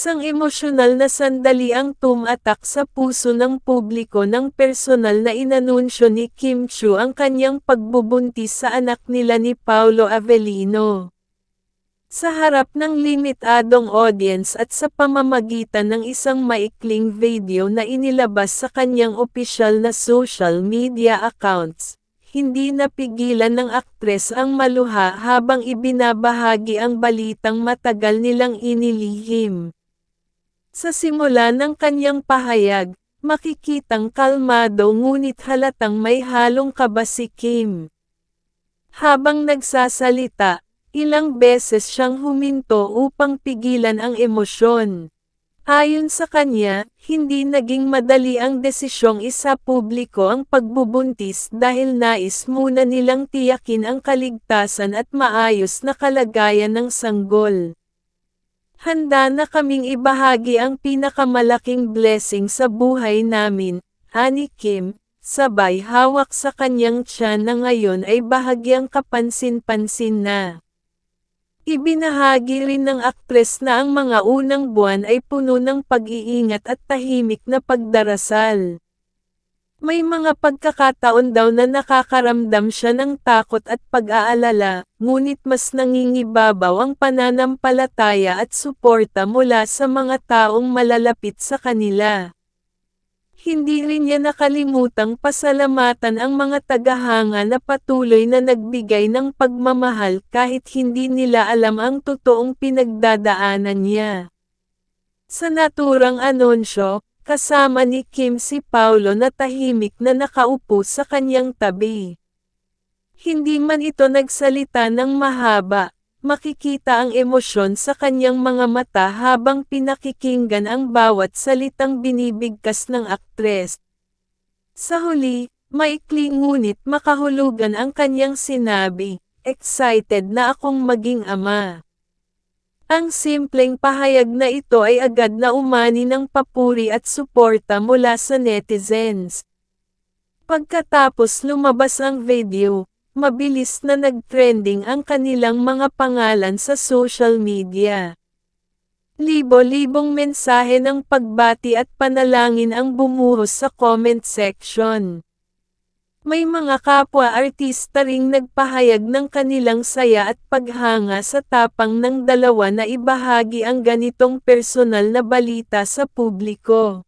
Isang emosyonal na sandali ang tumatak sa puso ng publiko nang personal na inanunsyo ni Kim Chiu ang kanyang pagbubuntis sa anak nila ni Paolo Avellino. Sa harap ng limitadong audience at sa pamamagitan ng isang maikling video na inilabas sa kanyang opisyal na social media accounts, hindi napigilan ng aktres ang maluha habang ibinabahagi ang balitang matagal nilang inilihim. Sa simula ng kanyang pahayag, makikitang kalmado ngunit halatang may halong kaba si Kim. Habang nagsasalita, ilang beses siyang huminto upang pigilan ang emosyon. Ayon sa kanya, hindi naging madali ang desisyong isapubliko ang pagbubuntis dahil nais muna nilang tiyakin ang kaligtasan at maayos na kalagayan ng sanggol. Handa na kaming ibahagi ang pinakamalaking blessing sa buhay namin, ani Kim, sabay hawak sa kanyang tiyan na ngayon ay bahagyang kapansin-pansin na. Ibinahagi rin ng aktres na ang mga unang buwan ay puno ng pag-iingat at tahimik na pagdarasal. May mga pagkakataon daw na nakakaramdam siya ng takot at pag-aalala, ngunit mas nangingibabaw ang pananampalataya at suporta mula sa mga taong malalapit sa kanila. Hindi rin niya nakalimutang pasalamatan ang mga tagahanga na patuloy na nagbigay ng pagmamahal kahit hindi nila alam ang totoong pinagdadaanan niya. Sa naturang anunsyo, kasama ni Kim si Paolo na tahimik na nakaupo sa kanyang tabi. Hindi man ito nagsalita ng mahaba, makikita ang emosyon sa kanyang mga mata habang pinakikinggan ang bawat salitang binibigkas ng aktres. Sa huli, maikli ngunit makahulugan ang kanyang sinabi, "Excited na akong maging ama." Ang simpleng pahayag na ito ay agad na umani ng papuri at suporta mula sa netizens. Pagkatapos lumabas ang video, mabilis na nag-trending ang kanilang mga pangalan sa social media. Libo-libong mensahe ng pagbati at panalangin ang bumuhos sa comment section. May mga kapwa-artista ring nagpahayag ng kanilang saya at paghanga sa tapang ng dalawa na ibahagi ang ganitong personal na balita sa publiko.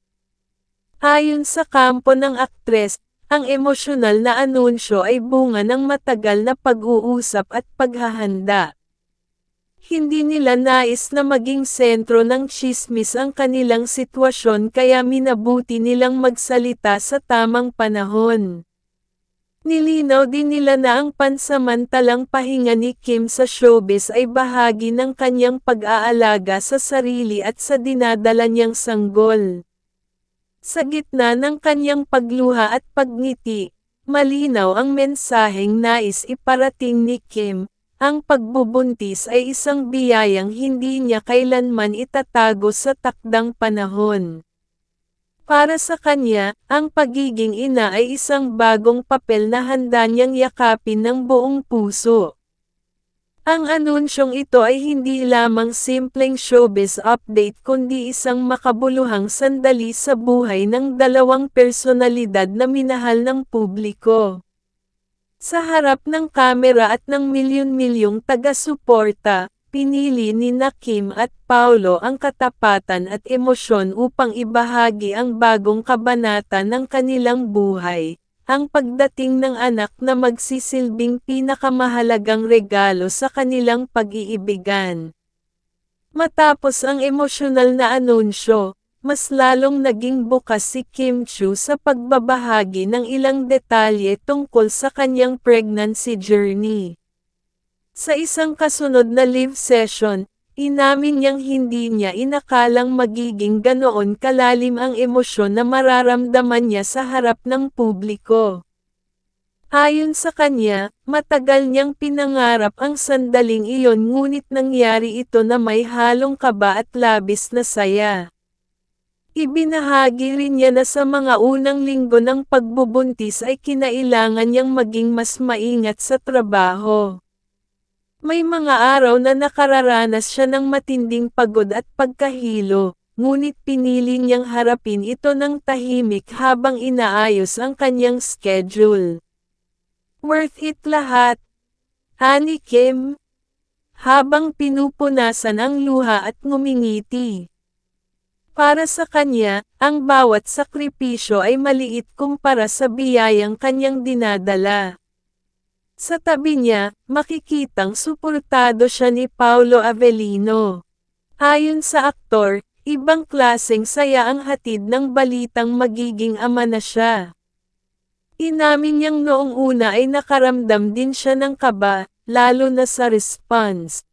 Ayon sa kampo ng aktres, ang emosyonal na anunsyo ay bunga ng matagal na pag-uusap at paghahanda. Hindi nila nais na maging sentro ng tsismis ang kanilang sitwasyon kaya minabuti nilang magsalita sa tamang panahon. Nilinaw din nila na ang pansamantalang pahinga ni Kim sa showbiz ay bahagi ng kanyang pag-aalaga sa sarili at sa dinadala niyang sanggol. Sa gitna ng kanyang pagluha at pagngiti, malinaw ang mensaheng nais iparating ni Kim, ang pagbubuntis ay isang biyayang hindi niya kailanman itatago sa takdang panahon. Para sa kanya, ang pagiging ina ay isang bagong papel na handa niyang yakapin ng buong puso. Ang anunsyong ito ay hindi lamang simpleng showbiz update kundi isang makabuluhang sandali sa buhay ng dalawang personalidad na minahal ng publiko. Sa harap ng kamera at ng milyon-milyong taga-suporta, pinili ni Kim at Paolo ang katapatan at emosyon upang ibahagi ang bagong kabanata ng kanilang buhay, ang pagdating ng anak na magsisilbing pinakamahalagang regalo sa kanilang pag-iibigan. Matapos ang emosyonal na anunsyo, mas lalong naging bukas si Kim Chiu sa pagbabahagi ng ilang detalye tungkol sa kanyang pregnancy journey. Sa isang kasunod na live session, inamin niyang hindi niya inakalang magiging ganoon kalalim ang emosyon na mararamdaman niya sa harap ng publiko. Ayon sa kanya, matagal niyang pinangarap ang sandaling iyon ngunit nangyari ito na may halong kaba at labis na saya. Ibinahagi rin niya na sa mga unang linggo ng pagbubuntis ay kinailangan niyang maging mas maingat sa trabaho. May mga araw na nakararanas siya ng matinding pagod at pagkahilo, ngunit pinili niyang harapin ito ng tahimik habang inaayos ang kanyang schedule. Worth it lahat, ani Kim. Habang pinupunasan ang luha at ngumingiti. Para sa kanya, ang bawat sakripisyo ay maliit kumpara sa biyayang kanyang dinadala. Sa tabi niya, makikitang suportado siya ni Paolo Avellino. Ayon sa aktor, ibang klaseng saya ang hatid ng balitang magiging ama na siya. Inamin niyang noong una ay nakaramdam din siya ng kaba, lalo na sa response.